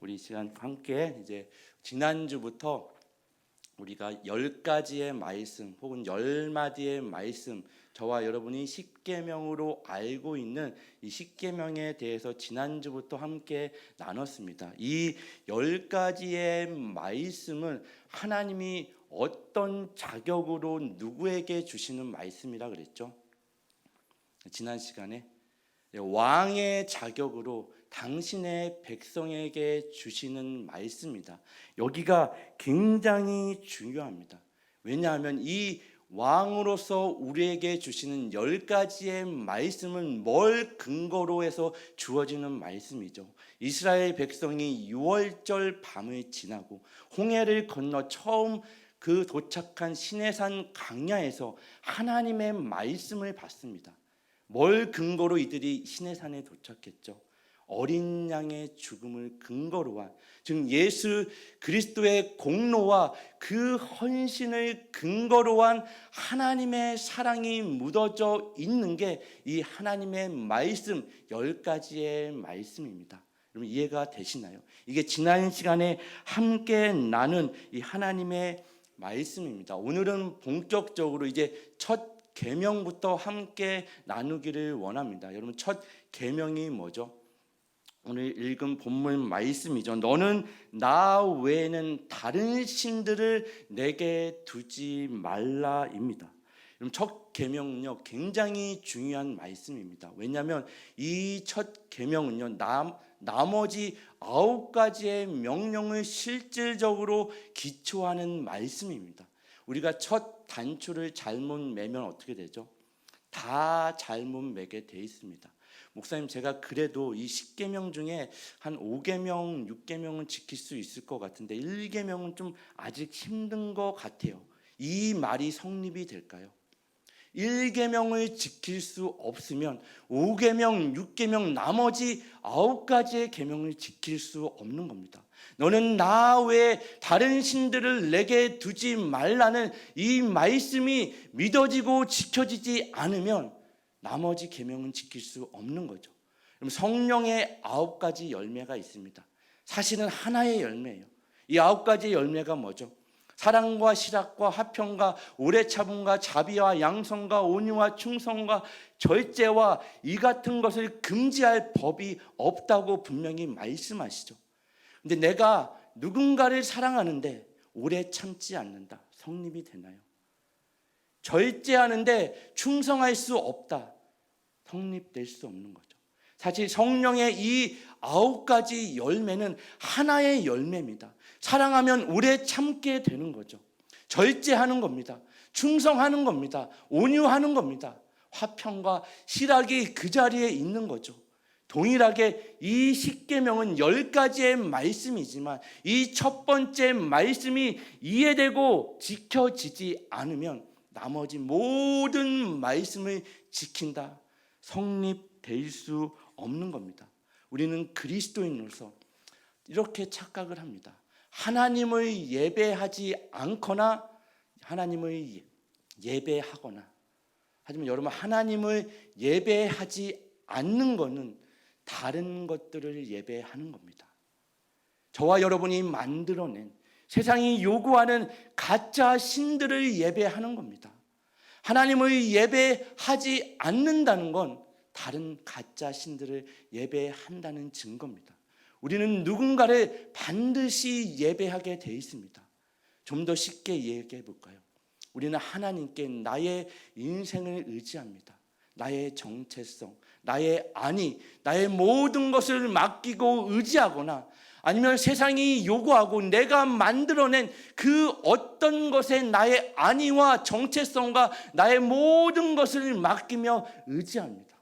우리 시간 함께 이제 지난주부터 우리가 10가지의 말씀 혹은 10마디의 말씀, 저와 여러분이 십계명으로 알고 있는 이 십계명에 대해서 지난주부터 함께 나눴습니다. 이 10가지의 말씀은 하나님이 어떤 자격으로 누구에게 주시는 말씀이라 그랬죠? 지난 시간에 왕의 자격으로 당신의 백성에게 주시는 말씀입니다. 여기가 굉장히 중요합니다. 왜냐하면 이 왕으로서 우리에게 주시는 10가지의 말씀은 뭘 근거로 해서 주어지는 말씀이죠. 이스라엘 백성이 6월절 밤을 지나고 홍해를 건너 처음 그 도착한 시내산 광야에서 하나님의 말씀을 받습니다. 뭘 근거로 이들이 시내산에 도착했죠? 어린 양의 죽음을 근거로 한, 즉 예수 그리스도의 공로와 그 헌신을 근거로 한 하나님의 사랑이 묻어져 있는 게 이 하나님의 말씀 10가지의 말씀입니다. 여러분 이해가 되시나요? 이게 지난 시간에 함께 나눈 이 하나님의 말씀입니다. 오늘은 본격적으로 이제 첫 계명부터 함께 나누기를 원합니다. 여러분 첫 계명이 뭐죠? 오늘 읽은 본문 말씀이죠. 너는 나 외에는 다른 신들을 내게 두지 말라입니다. 여러분 첫 계명은요 굉장히 중요한 말씀입니다. 왜냐하면 이 첫 계명은요 나머지 9가지의 명령을 실질적으로 기초하는 말씀입니다. 우리가 첫 단추를 잘못 매면 어떻게 되죠? 다 잘못 매게 돼 있습니다. 목사님 제가 그래도 이 10계명 중에 한 5계명, 6계명은 지킬 수 있을 것 같은데 1계명은 좀 아직 힘든 것 같아요. 이 말이 성립이 될까요? 1계명을 지킬 수 없으면 5계명, 6계명 나머지 9가지의 계명을 지킬 수 없는 겁니다. 너는 나 외에 다른 신들을 내게 두지 말라는 이 말씀이 믿어지고 지켜지지 않으면 나머지 계명은 지킬 수 없는 거죠. 그럼 성령의 9가지 열매가 있습니다. 사실은 하나의 열매예요. 이 9가지 열매가 뭐죠? 사랑과 실학과 화평과 오래 참음과 자비와 양성과 온유와 충성과 절제와 이 같은 것을 금지할 법이 없다고 분명히 말씀하시죠. 근데 내가 누군가를 사랑하는데 오래 참지 않는다. 성립이 되나요? 절제하는데 충성할 수 없다. 성립될 수 없는 거죠. 사실 성령의 이 9가지 열매는 하나의 열매입니다. 사랑하면 오래 참게 되는 거죠. 절제하는 겁니다. 충성하는 겁니다. 온유하는 겁니다. 화평과 실학이 그 자리에 있는 거죠. 동일하게 이 10계명은 10가지의 말씀이지만 이 첫 번째 말씀이 이해되고 지켜지지 않으면 나머지 모든 말씀을 지킨다. 성립될 수 없는 겁니다. 우리는 그리스도인으로서 이렇게 착각을 합니다. 하나님을 예배하지 않거나 하나님을 예배하거나, 하지만 여러분 하나님을 예배하지 않는 것은 다른 것들을 예배하는 겁니다. 저와 여러분이 만들어낸 세상이 요구하는 가짜 신들을 예배하는 겁니다. 하나님을 예배하지 않는다는 건 다른 가짜 신들을 예배한다는 증거입니다. 우리는 누군가를 반드시 예배하게 돼 있습니다. 좀 더 쉽게 얘기해 볼까요? 우리는 하나님께 나의 인생을 의지합니다. 나의 정체성, 나의 안위, 나의 모든 것을 맡기고 의지하거나 아니면 세상이 요구하고 내가 만들어낸 그 어떤 것에 나의 안위와 정체성과 나의 모든 것을 맡기며 의지합니다.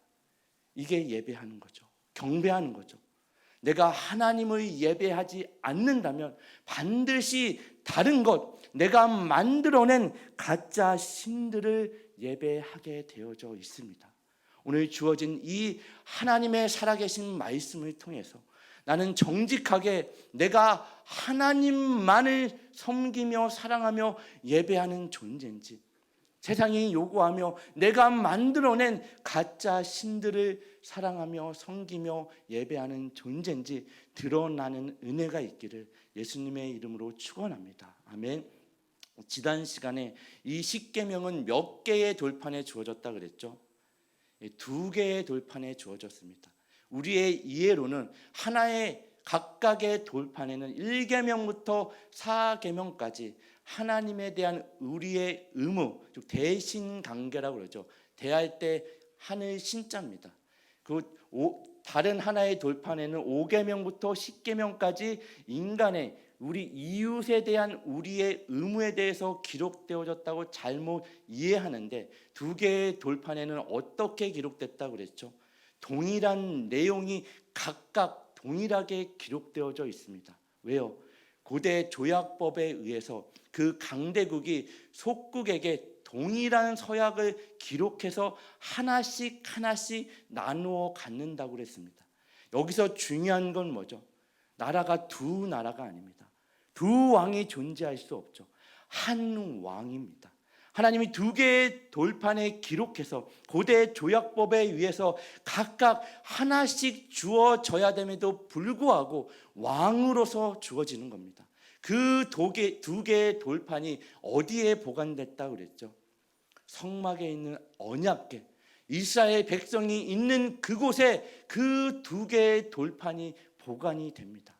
이게 예배하는 거죠. 경배하는 거죠. 내가 하나님을 예배하지 않는다면 반드시 다른 것, 내가 만들어낸 가짜 신들을 예배하게 되어져 있습니다. 오늘 주어진 이 하나님의 살아계신 말씀을 통해서 나는 정직하게 내가 하나님만을 섬기며 사랑하며 예배하는 존재인지, 세상이 요구하며 내가 만들어낸 가짜 신들을 사랑하며 섬기며 예배하는 존재인지 드러나는 은혜가 있기를 예수님의 이름으로 축원합니다. 아멘. 지난 시간에 이 십계명은 몇 개의 돌판에 주어졌다 그랬죠? 2개의 돌판에 주어졌습니다. 우리의 이해로는 하나의 각각의 돌판에는 1계명부터 4계명까지 하나님에 대한 우리의 의무, 즉 대신 관계라고 그러죠. 대할 때 하늘 신자입니다. 다른 하나의 돌판에는 5계명부터 10계명까지 인간의 우리 이웃에 대한 우리의 의무에 대해서 기록되어졌다고 잘못 이해하는데 2개의 돌판에는 어떻게 기록됐다고 그랬죠? 동일한 내용이 각각 동일하게 기록되어져 있습니다. 왜요? 고대 조약법에 의해서 그 강대국이 속국에게 동일한 서약을 기록해서 하나씩 나누어 갖는다고 그랬습니다. 여기서 중요한 건 뭐죠? 나라가 두 나라가 아닙니다. 두 왕이 존재할 수 없죠. 한 왕입니다. 하나님이 2개의 돌판에 기록해서 고대 조약법에 의해서 각각 하나씩 주어져야 됨에도 불구하고 왕으로서 주어지는 겁니다. 그 2개의 돌판이 어디에 보관됐다고 그랬죠? 성막에 있는 언약궤, 이스라엘 백성이 있는 그곳에 그 2개의 돌판이 보관이 됩니다.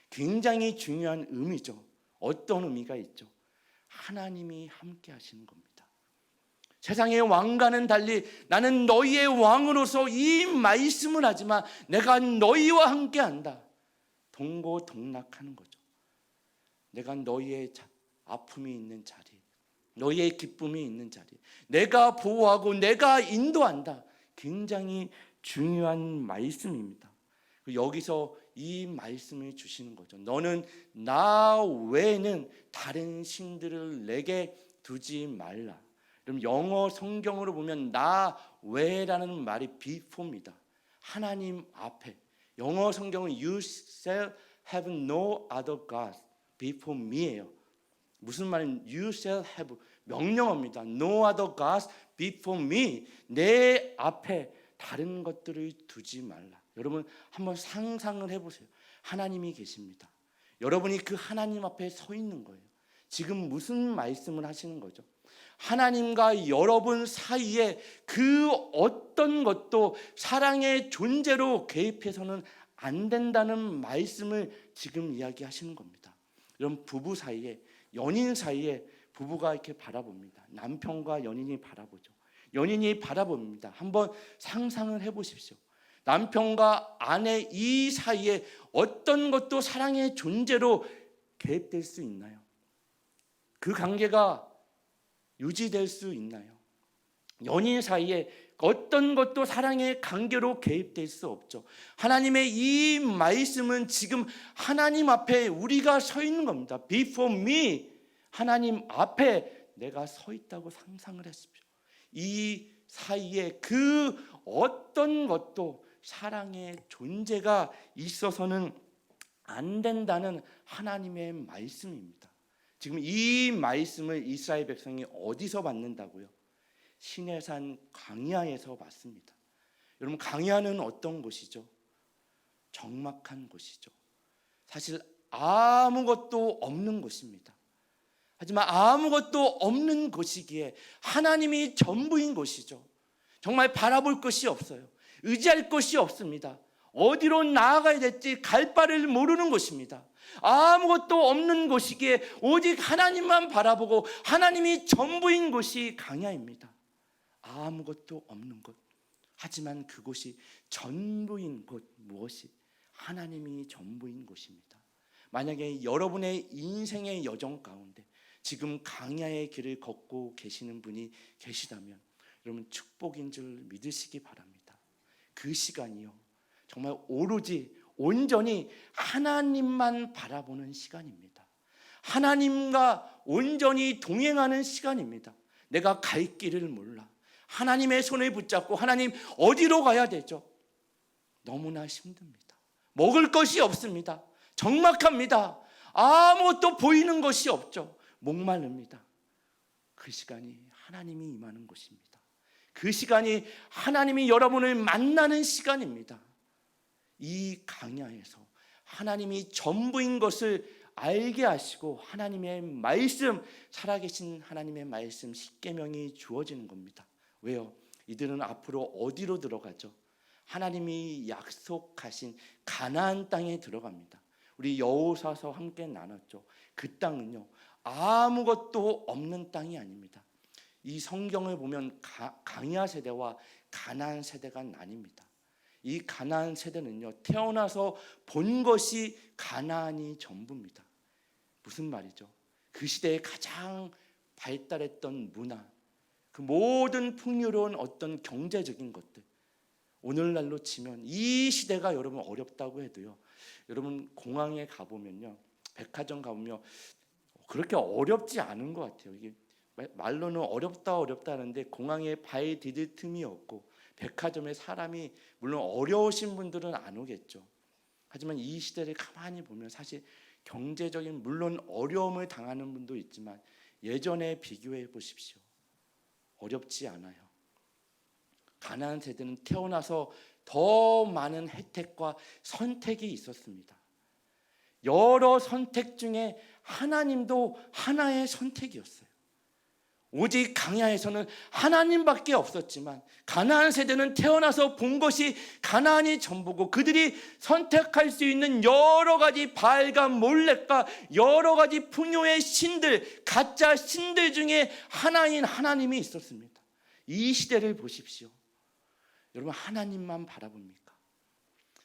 굉장히 중요한 의미죠. 어떤 의미가 있죠? 하나님이 함께 하시는 겁니다. 세상의 왕과는 달리 나는 너희의 왕으로서 이 말씀을 하지만 내가 너희와 함께 한다. 동고동락하는 거죠. 내가 너희의 아픔이 있는 자리, 너희의 기쁨이 있는 자리, 내가 보호하고 내가 인도한다. 굉장히 중요한 말씀입니다. 여기서 이 말씀을 주시는 거죠. 너는 나 외에는 다른 신들을 내게 두지 말라. 그럼 영어 성경으로 보면 나 외라는 말이 before입니다. 하나님 앞에. 영어 성경은 You shall have no other gods before me예요. 무슨 말은 You shall have 명령어입니다. No other gods before me. 내 앞에 다른 것들을 두지 말라. 여러분 한번 상상을 해보세요. 하나님이 계십니다. 여러분이 그 하나님 앞에 서 있는 거예요. 지금 무슨 말씀을 하시는 거죠? 하나님과 여러분 사이에 그 어떤 것도 사랑의 존재로 개입해서는 안 된다는 말씀을 지금 이야기하시는 겁니다. 여러분 부부 사이에, 연인 사이에 부부가 이렇게 바라봅니다. 남편과 연인이 바라보죠. 연인이 바라봅니다. 한번 상상을 해보십시오. 남편과 아내 이 사이에 어떤 것도 사랑의 존재로 개입될 수 있나요? 그 관계가 유지될 수 있나요? 연인 사이에 어떤 것도 사랑의 관계로 개입될 수 없죠. 하나님의 이 말씀은 지금 하나님 앞에 우리가 서 있는 겁니다. Before me, 하나님 앞에 내가 서 있다고 상상을 하십시오. 이 사이에 그 어떤 것도 사랑의 존재가 있어서는 안 된다는 하나님의 말씀입니다. 지금 이 말씀을 이스라엘 백성이 어디서 받는다고요? 시내산 광야에서 받습니다. 여러분 광야는 어떤 곳이죠? 적막한 곳이죠. 사실 아무것도 없는 곳입니다. 하지만 아무것도 없는 곳이기에 하나님이 전부인 곳이죠. 정말 바라볼 것이 없어요. 의지할 것이 없습니다. 어디로 나아가야 될지 갈 바를 모르는 곳입니다. 아무것도 없는 곳이기에 오직 하나님만 바라보고 하나님이 전부인 곳이 광야입니다. 아무것도 없는 곳. 하지만 그곳이 전부인 곳 무엇이? 하나님이 전부인 곳입니다. 만약에 여러분의 인생의 여정 가운데 지금 광야의 길을 걷고 계시는 분이 계시다면 여러분 축복인 줄 믿으시기 바랍니다. 그 시간이요 정말 오로지 온전히 하나님만 바라보는 시간입니다. 하나님과 온전히 동행하는 시간입니다. 내가 갈 길을 몰라. 하나님의 손을 붙잡고 하나님 어디로 가야 되죠? 너무나 힘듭니다. 먹을 것이 없습니다. 적막합니다. 아무것도 보이는 것이 없죠. 목마릅니다. 그 시간이 하나님이 임하는 곳입니다. 그 시간이 하나님이 여러분을 만나는 시간입니다. 이 강야에서 하나님이 전부인 것을 알게 하시고 하나님의 말씀, 살아계신 하나님의 말씀 십계명이 주어지는 겁니다. 왜요? 이들은 앞으로 어디로 들어가죠? 하나님이 약속하신 가나안 땅에 들어갑니다. 우리 여호수아서 함께 나눴죠. 그 땅은요, 아무것도 없는 땅이 아닙니다. 이 성경을 보면 강야 세대와 가나안 세대가 나뉩니다. 이 가나안 세대는요, 태어나서 본 것이 가나안이 전부입니다. 무슨 말이죠? 그 시대에 가장 발달했던 문화, 그 모든 풍요로운 어떤 경제적인 것들, 오늘날로 치면 이 시대가 여러분 어렵다고 해도요, 여러분 공항에 가보면요, 백화점 가보면 그렇게 어렵지 않은 것 같아요. 이게 말로는 어렵다 하는데 공항에 발 디딜 틈이 없고 백화점에 사람이, 물론 어려우신 분들은 안 오겠죠. 하지만 이 시대를 가만히 보면 사실 경제적인, 물론 어려움을 당하는 분도 있지만 예전에 비교해 보십시오. 어렵지 않아요. 가나안 세대는 태어나서 더 많은 혜택과 선택이 있었습니다. 여러 선택 중에 하나님도 하나의 선택이었어요. 오직 강야에서는 하나님밖에 없었지만 가나안 세대는 태어나서 본 것이 가나안이 전부고, 그들이 선택할 수 있는 여러 가지 바알과 몰렉과 여러 가지 풍요의 신들, 가짜 신들 중에 하나인 하나님이 있었습니다. 이 시대를 보십시오. 여러분, 하나님만 바라봅니까?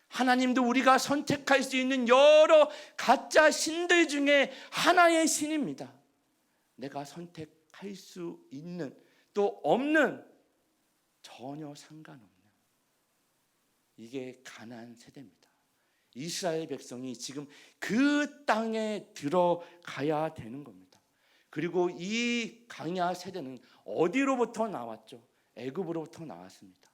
하나님도 우리가 선택할 수 있는 여러 가짜 신들 중에 하나의 신입니다. 내가 선택할 수 있는, 또 없는, 전혀 상관없는, 이게 가나안 세대입니다. 이스라엘 백성이 지금 그 땅에 들어가야 되는 겁니다. 그리고 이 강야 세대는 어디로부터 나왔죠? 애굽으로부터 나왔습니다.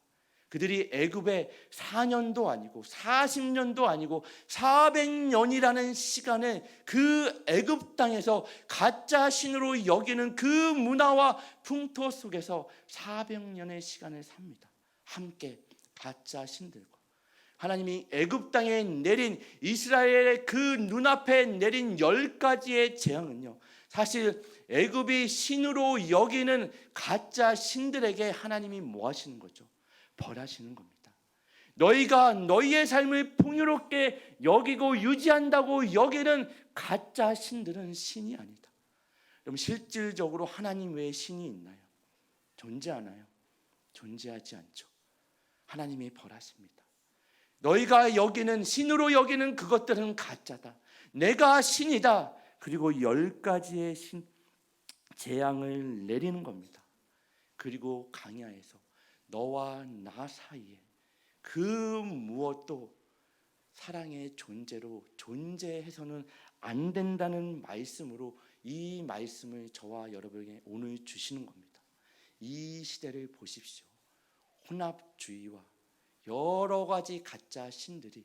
그들이 애굽에 4년도 아니고 40년도 아니고 400년이라는 시간을 그 애굽 땅에서 가짜 신으로 여기는 그 문화와 풍토 속에서 400년의 시간을 삽니다. 함께 가짜 신들과 하나님이 애굽 땅에 내린, 이스라엘의 그 눈앞에 내린 10가지의 재앙은요, 사실 애굽이 신으로 여기는 가짜 신들에게 하나님이 뭐 하시는 거죠? 벌하시는 겁니다. 너희가 너희의 삶을 풍요롭게 여기고 유지한다고 여기는 가짜 신들은 신이 아니다. 그럼 실질적으로 하나님 외에 신이 있나요? 존재하나요? 존재하지 않죠. 하나님이 벌하십니다. 너희가 여기는, 신으로 여기는 그것들은 가짜다. 내가 신이다. 그리고 10가지의 재앙을 내리는 겁니다. 그리고 강야에서 너와 나 사이에 그 무엇도 사랑의 존재로 존재해서는 안 된다는 말씀으로 이 말씀을 저와 여러분에게 오늘 주시는 겁니다. 이 시대를 보십시오. 혼합주의와 여러 가지 가짜 신들이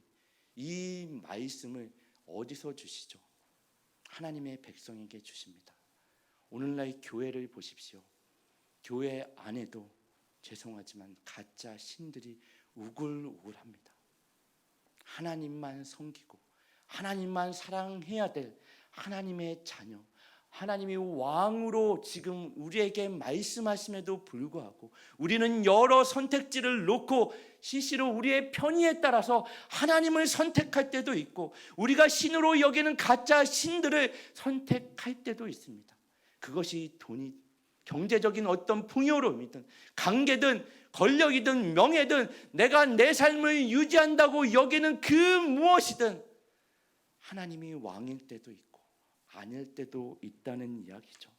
이 말씀을 어디서 주시죠? 하나님의 백성에게 주십니다. 오늘날 교회를 보십시오. 교회 안에도 죄송하지만 가짜 신들이 우글우글합니다. 하나님만 섬기고 하나님만 사랑해야 될 하나님의 자녀, 하나님이 왕으로 지금 우리에게 말씀하심에도 불구하고 우리는 여러 선택지를 놓고 시시로 우리의 편의에 따라서 하나님을 선택할 때도 있고, 우리가 신으로 여기는 가짜 신들을 선택할 때도 있습니다. 그것이 돈이, 경제적인 어떤 풍요로움이든 관계든 권력이든 명예든 내가 내 삶을 유지한다고 여기는 그 무엇이든 하나님이 왕일 때도 있고 아닐 때도 있다는 이야기죠.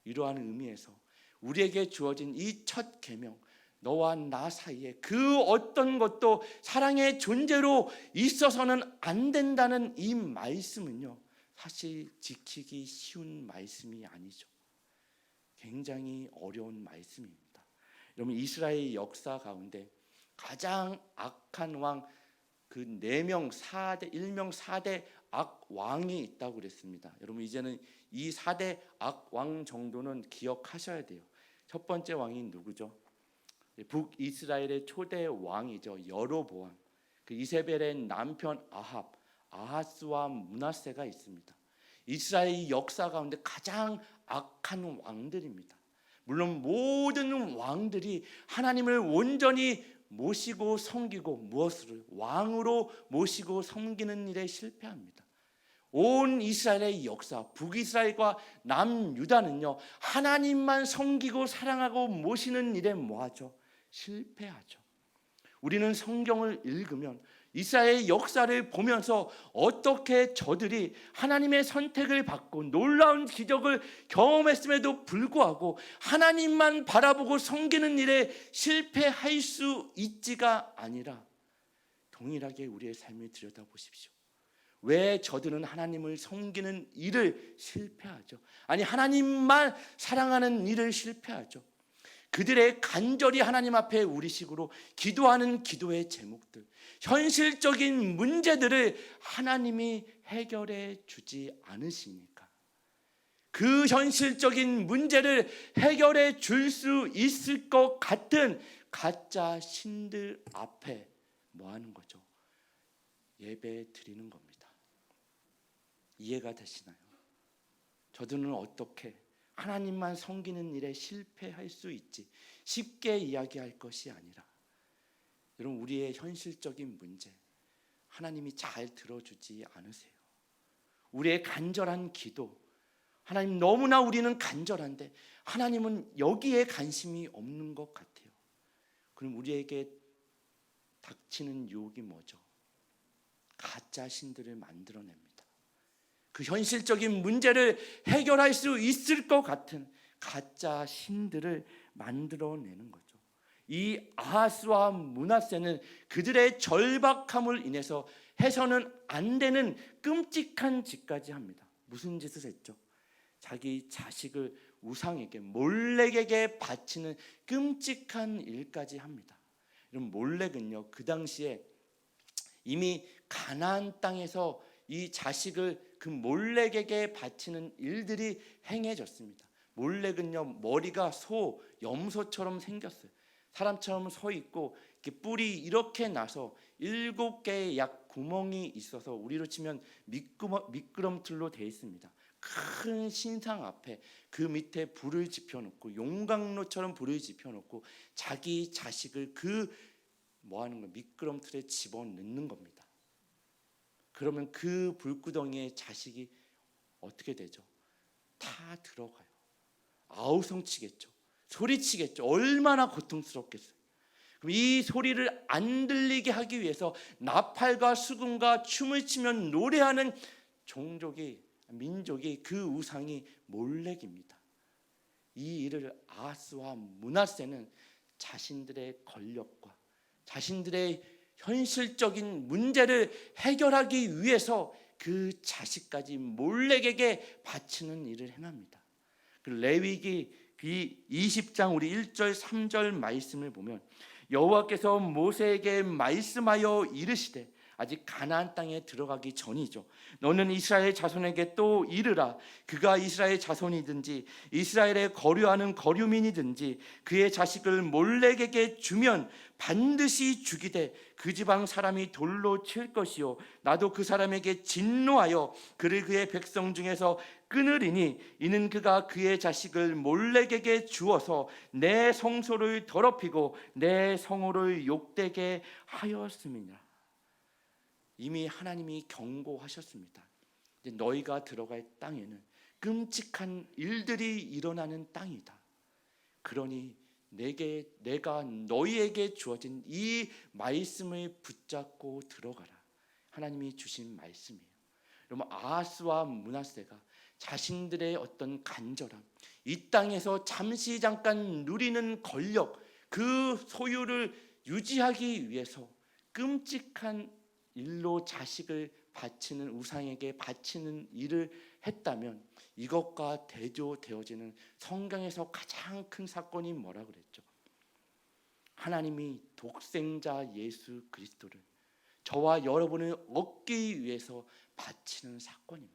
이러한 의미에서 우리에게 주어진 이 첫 계명, 너와 나 사이에 그 어떤 것도 사랑의 존재로 있어서는 안 된다는 이 말씀은요, 사실 지키기 쉬운 말씀이 아니죠. 굉장히 어려운 말씀입니다. 여러분, 이스라엘 역사 가운데 가장 악한 왕, 그 4대, 일명 4대 악왕이 있다고 그랬습니다. 여러분 이제는 이 4대 악왕 정도는 기억하셔야 돼요. 첫 번째 왕이 누구죠? 북이스라엘의 초대 왕이죠. 여로보암. 그 이세벨의 남편 아하스와 므낫세가 있습니다. 이스라엘 역사 가운데 가장 악한 왕들입니다. 물론 모든 왕들이 하나님을 온전히 모시고 섬기고 무엇으로 왕으로 모시고 섬기는 일에 실패합니다. 온 이스라엘의 역사, 북이스라엘과 남유다는요, 하나님만 섬기고 사랑하고 모시는 일에 뭐하죠? 실패하죠. 우리는 성경을 읽으면 이스라엘의 역사를 보면서 어떻게 저들이 하나님의 선택을 받고 놀라운 기적을 경험했음에도 불구하고 하나님만 바라보고 섬기는 일에 실패할 수 있지가 아니라 동일하게 우리의 삶을 들여다보십시오. 왜 저들은 하나님을 섬기는 일을 실패하죠? 아니 하나님만 사랑하는 일을 실패하죠. 그들의 간절히 하나님 앞에 우리식으로 기도하는 기도의 제목들, 현실적인 문제들을 하나님이 해결해 주지 않으시니까 그 현실적인 문제를 해결해 줄 수 있을 것 같은 가짜 신들 앞에 뭐 하는 거죠? 예배 드리는 겁니다. 이해가 되시나요? 저들은 어떻게 하나님만 섬기는 일에 실패할 수 있지 쉽게 이야기할 것이 아니라 여러분 우리의 현실적인 문제 하나님이 잘 들어주지 않으세요. 우리의 간절한 기도 하나님 너무나 우리는 간절한데 하나님은 여기에 관심이 없는 것 같아요. 그럼 우리에게 닥치는 유혹이 뭐죠? 가짜 신들을 만들어냅니다. 그 현실적인 문제를 해결할 수 있을 것 같은 가짜 신들을 만들어내는 거죠. 이 아하스와 므낫세는 그들의 절박함을 인해서 해서는 안 되는 끔찍한 짓까지 합니다. 무슨 짓을 했죠? 자기 자식을 우상에게 몰렉에게 바치는 끔찍한 일까지 합니다. 이런 몰렉은요, 그 당시에 이미 가나안 땅에서 이 자식을 그 몰렉에게 바치는 일들이 행해졌습니다. 몰렉은요, 머리가 염소처럼 생겼어요. 사람처럼 서 있고 이렇게 뿔이 이렇게 나서 7개의 약 구멍이 있어서 우리로 치면 미끄럼틀로 되어 있습니다. 큰 신상 앞에 그 밑에 불을 지펴놓고 용광로처럼 불을 지펴놓고 자기 자식을 뭐 하는 거 미끄럼틀에 집어넣는 겁니다. 그러면 그 불구덩이에 자식이 어떻게 되죠? 다 들어가요. 아우성치겠죠. 소리치겠죠. 얼마나 고통스럽겠어요. 그럼 이 소리를 안 들리게 하기 위해서 나팔과 수금과 춤을 추며 노래하는 민족이 그 우상이 몰렉입니다. 이 일을 아하스와 므낫세는 자신들의 권력과 자신들의 현실적인 문제를 해결하기 위해서 그 자식까지 몰렉에게 바치는 일을 행합니다. 그 레위기 20장 우리 1절 3절 말씀을 보면 여호와께서 모세에게 말씀하여 이르시되 아직 가나안 땅에 들어가기 전이죠. 너는 이스라엘 자손에게 또 이르라. 그가 이스라엘 자손이든지 이스라엘에 거류하는 거류민이든지 그의 자식을 몰렉에게 주면 반드시 죽이되 그 지방 사람이 돌로 칠 것이요 나도 그 사람에게 진노하여 그를 그의 백성 중에서 끊으리니 이는 그가 그의 자식을 몰렉에게 주어서 내 성소를 더럽히고 내 성호를 욕되게 하였음이니라. 이미 하나님이 경고하셨습니다. 이제 너희가 들어갈 땅에는 끔찍한 일들이 일어나는 땅이다. 그러니 내가 너희에게 주어진 이 말씀을 붙잡고 들어가라. 하나님이 주신 말씀이에요. 여러분 아하스와 므낫세가 자신들의 어떤 간절함, 이 땅에서 잠깐 누리는 권력, 그 소유를 유지하기 위해서 끔찍한 일로 자식을 바치는 우상에게 바치는 일을 했다면 이것과 대조되어지는 성경에서 가장 큰 사건이 뭐라 그랬죠? 하나님이 독생자 예수 그리스도를 저와 여러분을 얻기 위해서 바치는 사건입니다.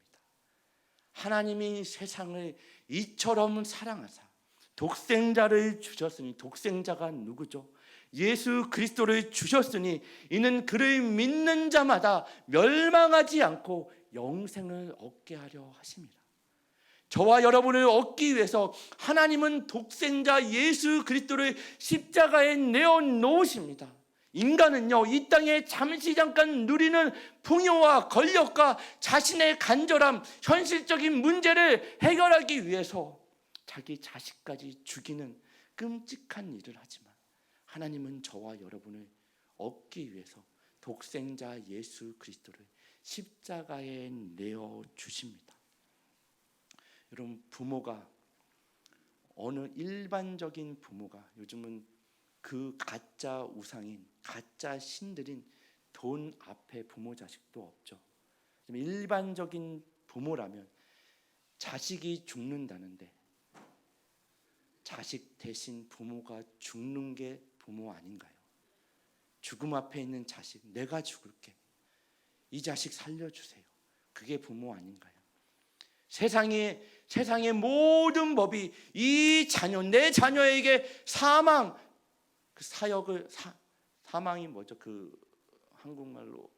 하나님이 세상을 이처럼 사랑하사 독생자를 주셨으니, 독생자가 누구죠? 예수 그리스도를 주셨으니 이는 그를 믿는 자마다 멸망하지 않고 영생을 얻게 하려 하심이라. 저와 여러분을 얻기 위해서 하나님은 독생자 예수 그리스도를 십자가에 내어 놓으십니다. 인간은요, 이 땅에 잠시 잠깐 누리는 풍요와 권력과 자신의 간절함, 현실적인 문제를 해결하기 위해서 자기 자식까지 죽이는 끔찍한 일을 하지만, 하나님은 저와 여러분을 얻기 위해서 독생자 예수 그리스도를 십자가에 내어 주십니다. 여러분, 부모가, 어느 일반적인 부모가, 요즘은 그 가짜 우상인, 가짜 신들인 돈 앞에 부모 자식도 없죠. 일반적인 부모라면 자식이 죽는다는데 자식 대신 부모가 죽는 게 부모 아닌가요? 죽음 앞에 있는 자식, 내가 죽을게, 이 자식 살려주세요, 그게 부모 아닌가요? 세상의 모든 법이 이 자녀, 내 자녀에게 사망, 그 사역을, 사망이 뭐죠? 그 한국말로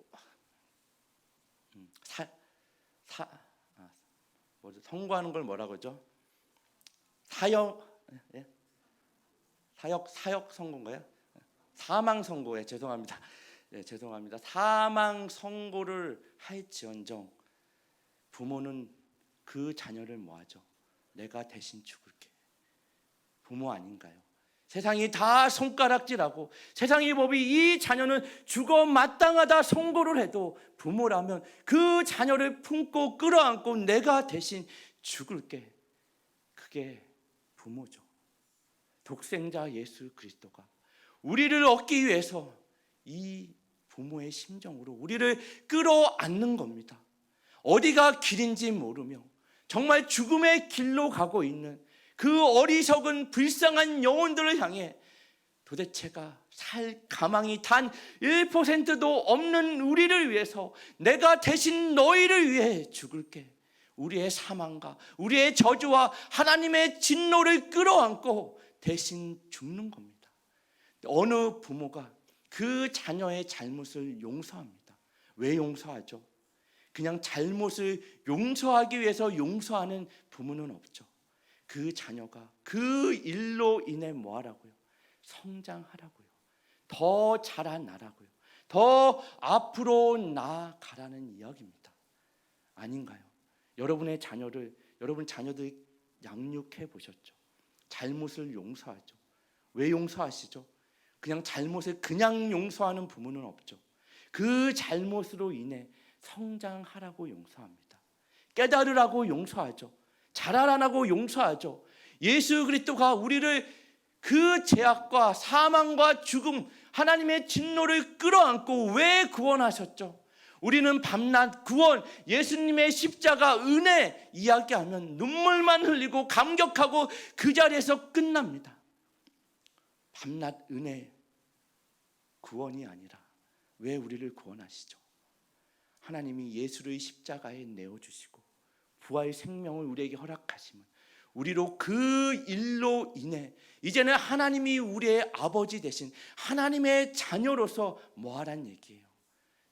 뭐죠? 선고하는 걸 뭐라고 하죠? 사역 선고인가요? 사망 선고에 죄송합니다. 네, 죄송합니다. 사망 선고를 할지언정 부모는 그 자녀를 뭐하죠? 내가 대신 죽을게. 부모 아닌가요? 세상이 다 손가락질하고 세상의 법이 이 자녀는 죽어 마땅하다 선고를 해도 부모라면 그 자녀를 품고 끌어안고 내가 대신 죽을게. 그게 부모죠. 독생자 예수 그리스도가 우리를 얻기 위해서 이 부모의 심정으로 우리를 끌어안는 겁니다. 어디가 길인지 모르며 정말 죽음의 길로 가고 있는 그 어리석은 불쌍한 영혼들을 향해 도대체가 살 가망이 단 1%도 없는 우리를 위해서 내가 대신 너희를 위해 죽을게. 우리의 사망과 우리의 저주와 하나님의 진노를 끌어안고 대신 죽는 겁니다. 어느 부모가 그 자녀의 잘못을 용서합니다. 왜 용서하죠? 그냥 잘못을 용서하기 위해서 용서하는 부모는 없죠. 그 자녀가 그 일로 인해 뭐 하라고요? 성장하라고요. 더 자라나라고요. 더 앞으로 나아가라는 이야기입니다. 아닌가요? 여러분 자녀들 양육해 보셨죠? 잘못을 용서하죠. 왜 용서하시죠? 그냥 잘못을 그냥 용서하는 부모는 없죠. 그 잘못으로 인해 성장하라고 용서합니다. 깨달으라고 용서하죠. 자라라고 용서하죠. 예수 그리스도가 우리를 그 죄악과 사망과 죽음, 하나님의 진노를 끌어안고 왜 구원하셨죠? 우리는 밤낮 구원, 예수님의 십자가 은혜 이야기하면 눈물만 흘리고 감격하고 그 자리에서 끝납니다. 밤낮 은혜 구원이 아니라 왜 우리를 구원하시죠? 하나님이 예수를 십자가에 내어주시고 부활 생명을 우리에게 허락하시면 우리로 그 일로 인해 이제는 하나님이 우리의 아버지 되신 하나님의 자녀로서 뭐하란 얘기예요?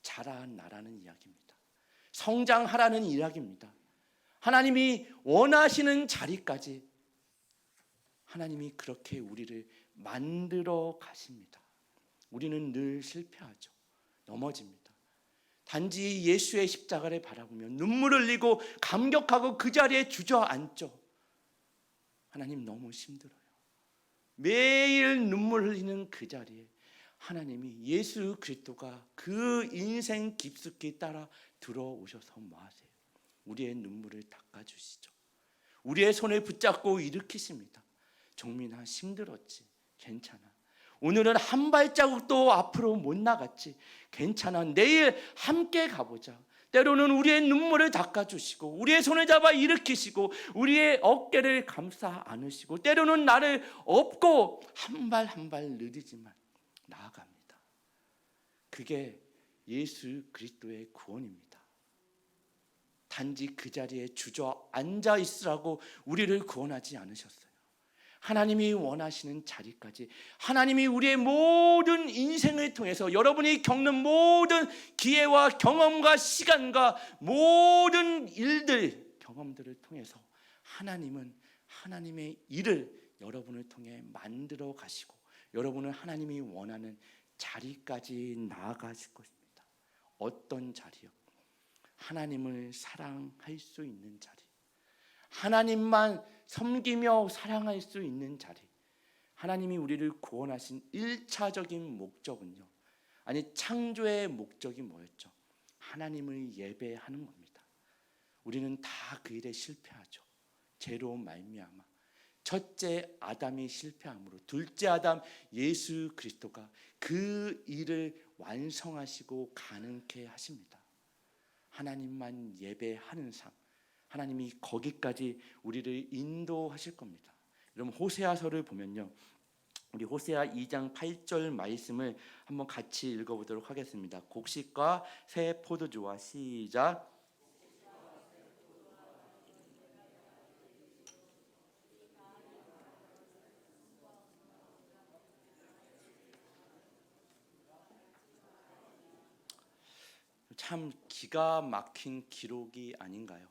자라나라는 이야기입니다. 성장하라는 이야기입니다. 하나님이 원하시는 자리까지 하나님이 그렇게 우리를 만들어 가십니다. 우리는 늘 실패하죠. 넘어집니다. 단지 예수의 십자가를 바라보며 눈물을 흘리고 감격하고 그 자리에 주저앉죠. 하나님 너무 힘들어요. 매일 눈물 흘리는 그 자리에 하나님이 예수 그리스도가 그 인생 깊숙이 따라 들어오셔서 뭐 하세요? 우리의 눈물을 닦아주시죠. 우리의 손을 붙잡고 일으키십니다. 정민아, 힘들었지? 괜찮아. 오늘은 한 발자국도 앞으로 못 나갔지? 괜찮아. 내일 함께 가보자. 때로는 우리의 눈물을 닦아주시고 우리의 손을 잡아 일으키시고 우리의 어깨를 감싸 안으시고 때로는 나를 업고 한 발 한 발 느리지만 나아갑니다. 그게 예수 그리스도의 구원입니다. 단지 그 자리에 주저앉아 있으라고 우리를 구원하지 않으셨어요. 하나님이 원하시는 자리까지, 하나님이 우리의 모든 인생을 통해서 여러분이 겪는 모든 기회와 경험과 시간과 모든 일들, 경험들을 통해서 하나님은 하나님의 일을 여러분을 통해 만들어 가시고 여러분은 하나님이 원하는 자리까지 나아가실 것입니다. 어떤 자리요? 하나님을 사랑할 수 있는 자리, 하나님만 섬기며 사랑할 수 있는 자리. 하나님이 우리를 구원하신 1차적인 목적은요, 아니 창조의 목적이 뭐였죠? 하나님을 예배하는 겁니다. 우리는 다 그 일에 실패하죠. 죄로 말미암아 첫째 아담이 실패함으로 둘째 아담 예수 그리스도가 그 일을 완성하시고 가능케 하십니다. 하나님만 예배하는 삶, 하나님이 거기까지 우리를 인도하실 겁니다. 여러분 호세아서를 보면요, 우리 호세아 2장 8절 말씀을 한번 같이 읽어보도록 하겠습니다. 곡식과 새 포도주와 시작. 참 기가 막힌 기록이 아닌가요?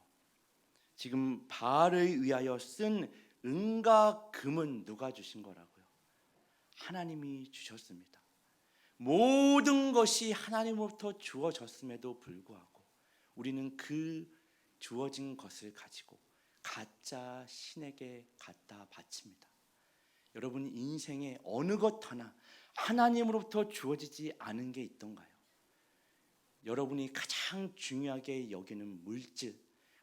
지금 바알을 위하여 쓴 은과 금은 누가 주신 거라고요? 하나님이 주셨습니다. 모든 것이 하나님으로부터 주어졌음에도 불구하고 우리는 그 주어진 것을 가지고 가짜 신에게 갖다 바칩니다. 여러분 인생에 어느 것 하나 하나님으로부터 주어지지 않은 게 있던가요? 여러분이 가장 중요하게 여기는 물질,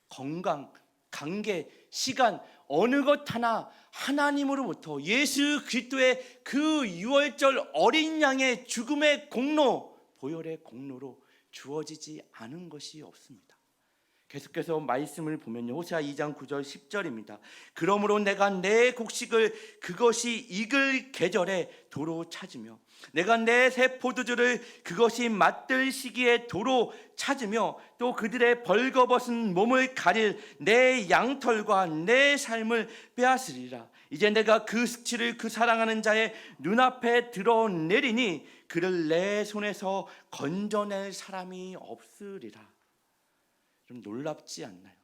건강, 관계, 시간, 어느 것 하나 하나님으로부터 예수 그리스도의 그 유월절 어린 양의 죽음의 공로, 보혈의 공로로 주어지지 않은 것이 없습니다. 계속해서 말씀을 보면요, 호세아 2장 9절 10절입니다. 그러므로 내가 내 곡식을 그것이 익을 계절에 도로 찾으며 내가 내 새 포도주를 그것이 맛들 시기에 도로 찾으며 또 그들의 벌거벗은 몸을 가릴 내 양털과 내 삶을 빼앗으리라. 이제 내가 그 수치를 그 사랑하는 자의 눈앞에 드러내리니 그를 내 손에서 건져낼 사람이 없으리라. 좀 놀랍지 않나요?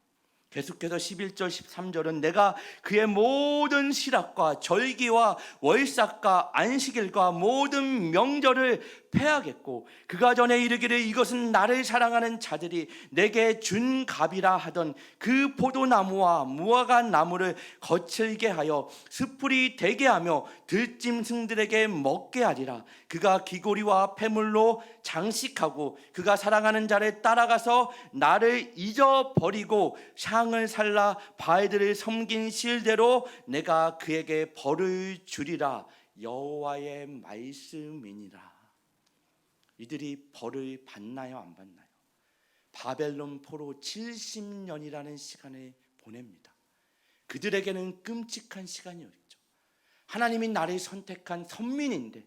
계속해서 11절 13절은 내가 그의 모든 실학과 절기와 월삭과 안식일과 모든 명절을 폐하겠고 그가 전에 이르기를 이것은 나를 사랑하는 자들이 내게 준 값이라 하던 그 포도나무와 무화과 나무를 거칠게 하여 숯불이 되게 하며 들짐승들에게 먹게 하리라. 그가 귀고리와 폐물로 장식하고 그가 사랑하는 자를 따라가서 나를 잊어버리고 샹을 살라 바알들을 섬긴 실대로 내가 그에게 벌을 주리라. 여호와의 말씀이니라. 이들이 벌을 받나요, 안 받나요? 바벨론 포로 70년이라는 시간을 보냅니다. 그들에게는 끔찍한 시간이었죠. 하나님이 나를 선택한 선민인데,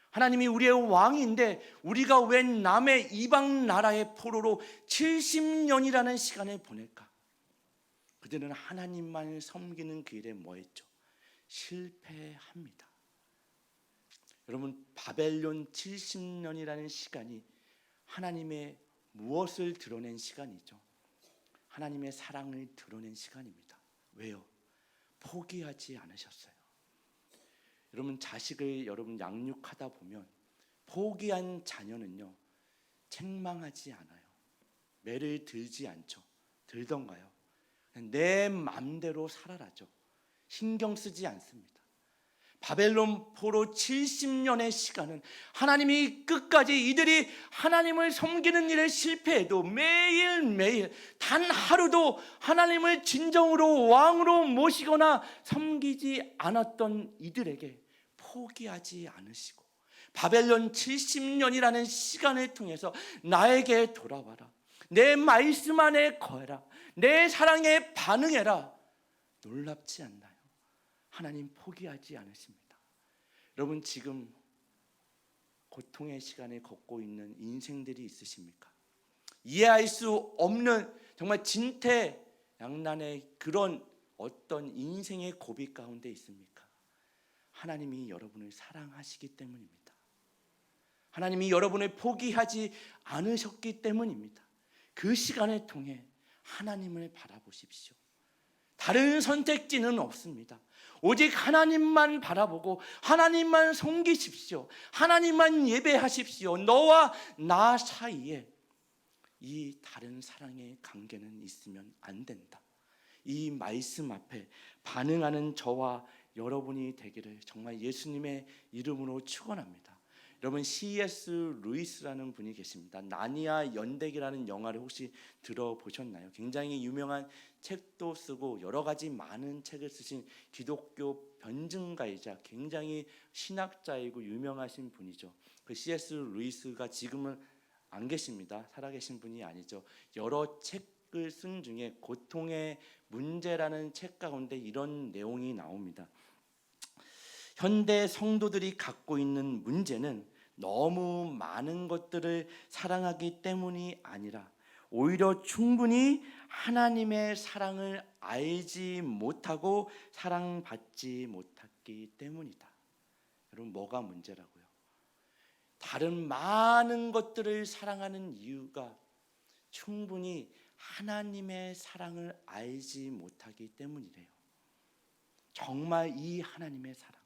하나님이 우리의 왕인데 우리가 왜 남의 이방 나라의 포로로 70년이라는 시간을 보낼까? 그들은 하나님만 섬기는 그 일에 뭐했죠? 실패합니다. 여러분 바벨론 70년이라는 시간이 하나님의 무엇을 드러낸 시간이죠? 하나님의 사랑을 드러낸 시간입니다. 왜요? 포기하지 않으셨어요. 여러분 자식을 여러분 양육하다 보면 포기한 자녀는요 책망하지 않아요. 매를 들지 않죠. 들던가요? 내 맘대로 살아라죠. 신경 쓰지 않습니다. 바벨론 포로 70년의 시간은 하나님이 끝까지 이들이 하나님을 섬기는 일에 실패해도 매일매일 단 하루도 하나님을 진정으로 왕으로 모시거나 섬기지 않았던 이들에게 포기하지 않으시고 바벨론 70년이라는 시간을 통해서 나에게 돌아와라. 내 말씀 안에 거해라. 내 사랑에 반응해라. 놀랍지 않나요? 하나님 포기하지 않으십니다. 여러분 지금 고통의 시간을 걷고 있는 인생들이 있으십니까? 이해할 수 없는 정말 진퇴양난의 그런 어떤 인생의 고비 가운데 있습니까? 하나님이 여러분을 사랑하시기 때문입니다. 하나님이 여러분을 포기하지 않으셨기 때문입니다. 그 시간을 통해 하나님을 바라보십시오. 다른 선택지는 없습니다. 오직 하나님만 바라보고 하나님만 섬기십시오. 하나님만 예배하십시오. 너와 나 사이에 이 다른 사랑의 관계는 있으면 안 된다. 이 말씀 앞에 반응하는 저와 여러분이 되기를 정말 예수님의 이름으로 축원합니다. 여러분, C.S. 루이스라는 분이 계십니다. 나니아 연대기라는 영화를 혹시 들어보셨나요? 굉장히 유명한 책도 쓰고 여러 가지 많은 책을 쓰신 기독교 변증가이자 굉장히 신학자이고 유명하신 분이죠. 그 C.S. 루이스가 지금은 안 계십니다. 살아계신 분이 아니죠. 여러 책을 쓴 중에 고통의 문제라는 책 가운데 이런 내용이 나옵니다. 현대 성도들이 갖고 있는 문제는 너무 많은 것들을 사랑하기 때문이 아니라 오히려 충분히 하나님의 사랑을 알지 못하고 사랑받지 못했기 때문이다. 여러분, 뭐가 문제라고요? 다른 많은 것들을 사랑하는 이유가 충분히 하나님의 사랑을 알지 못하기 때문이래요. 정말 이 하나님의 사랑,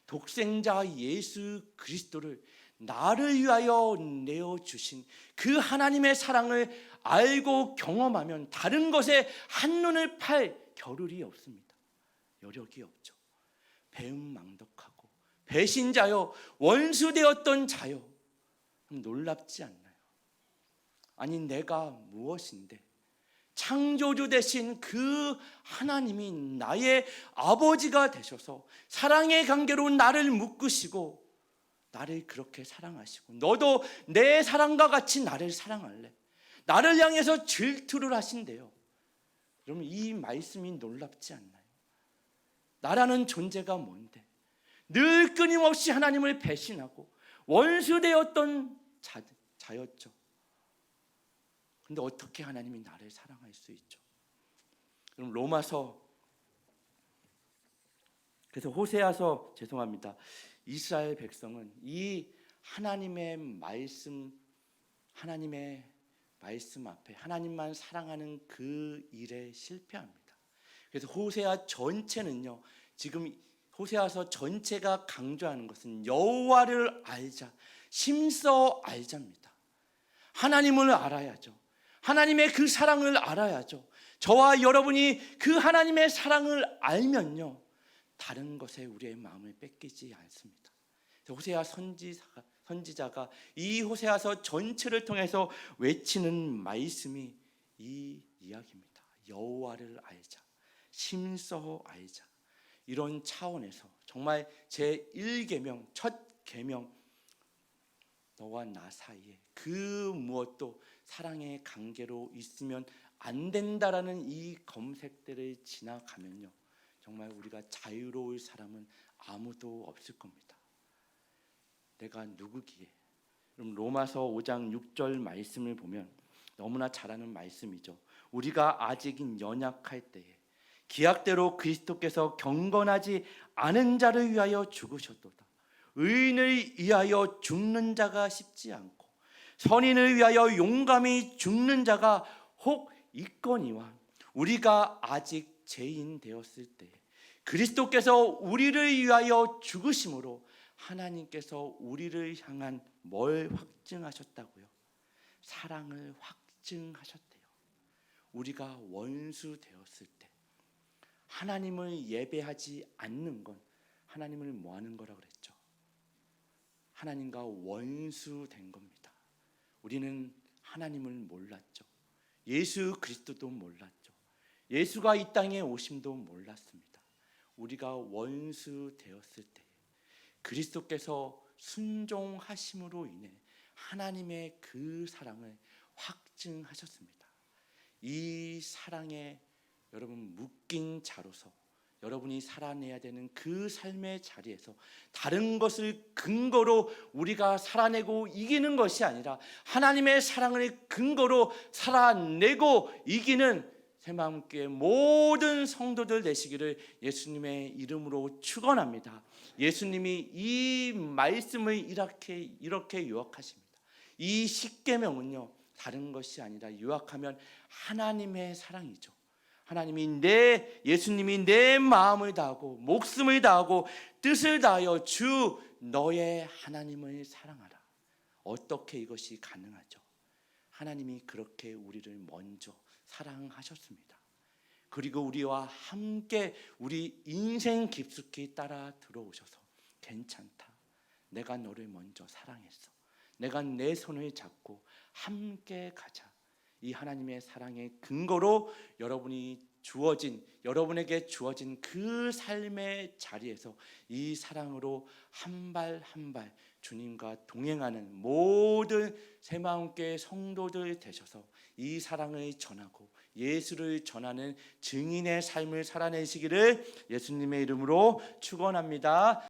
독생자 예수 그리스도를 나를 위하여 내어주신 그 하나님의 사랑을 알고 경험하면 다른 것에 한눈을 팔 겨를이 없습니다. 여력이 없죠. 배은망덕하고 배신자요 원수되었던 자요, 놀랍지 않나요? 아니, 내가 무엇인데 창조주 되신 그 하나님이 나의 아버지가 되셔서 사랑의 관계로 나를 묶으시고 나를 그렇게 사랑하시고 너도 내 사랑과 같이 나를 사랑할래? 나를 향해서 질투를 하신대요. 여러분, 이 말씀이 놀랍지 않나요? 나라는 존재가 뭔데 늘 끊임없이 하나님을 배신하고 원수되었던 자였죠. 근데 어떻게 하나님이 나를 사랑할 수 있죠? 그럼 로마서, 그래서 호세아서, 죄송합니다, 이스라엘 백성은 이 하나님의 말씀 앞에 하나님만 사랑하는 그 일에 실패합니다. 그래서 호세아 전체는요, 지금 호세아서 전체가 강조하는 것은 여호와를 알자, 심써 알자입니다. 하나님을 알아야죠. 하나님의 그 사랑을 알아야죠. 저와 여러분이 그 하나님의 사랑을 알면요, 다른 것에 우리의 마음을 뺏기지 않습니다. 호세아 선지자가 이 호세아서 전체를 통해서 외치는 말씀이 이 이야기입니다. 여호와를 알자, 심써 알자. 이런 차원에서 정말 제1계명, 첫 계명, 너와 나 사이에 그 무엇도 사랑의 관계로 있으면 안 된다라는 이 검색들을 지나가면요, 정말 우리가 자유로울 사람은 아무도 없을 겁니다. 내가 누구기에? 그럼 로마서 5장 6절 말씀을 보면 너무나 잘 아는 말씀이죠. 우리가 아직 연약할 때에 기약대로 그리스도께서 경건하지 않은 자를 위하여 죽으셨도다. 의인을 위하여 죽는 자가 쉽지 않고 선인을 위하여 용감히 죽는 자가 혹 있거니와 우리가 아직 죄인 되었을 때 그리스도께서 우리를 위하여 죽으심으로 하나님께서 우리를 향한 뭘 확증하셨다고요? 사랑을 확증하셨대요. 우리가 원수 되었을 때 하나님을 예배하지 않는 건 하나님을 뭐 하는 거라 그랬죠? 하나님과 원수된 겁니다. 우리는 하나님을 몰랐죠. 예수 그리스도도 몰랐죠. 예수가 이 땅에 오심도 몰랐습니다. 우리가 원수 되었을 때 그리스도께서 순종하심으로 인해 하나님의 그 사랑을 확증하셨습니다. 이 사랑에 여러분 묶인 자로서 여러분이 살아내야 되는 그 삶의 자리에서 다른 것을 근거로 우리가 살아내고 이기는 것이 아니라 하나님의 사랑을 근거로 살아내고 이기는 새마음교회 모든 성도들 되시기를 예수님의 이름으로 축원합니다. 예수님이 이 말씀을 이렇게 요약하십니다. 이 십계명은요, 다른 것이 아니라 요약하면 하나님의 사랑이죠. 예수님이 내 마음을 다하고 목숨을 다하고 뜻을 다하여 주 너의 하나님을 사랑하라. 어떻게 이것이 가능하죠? 하나님이 그렇게 우리를 먼저 사랑하셨습니다. 그리고 우리와 함께 우리 인생 깊숙이 따라 들어오셔서 괜찮다. 내가 너를 먼저 사랑했어. 내가 내 손을 잡고 함께 가자. 이 하나님의 사랑의 근거로 여러분에게 주어진 그 삶의 자리에서 이 사랑으로 한 발 한 발 주님과 동행하는 모든 새마음교회 성도들 되셔서 이 사랑을 전하고 예수를 전하는 증인의 삶을 살아내시기를 예수님의 이름으로 축원합니다.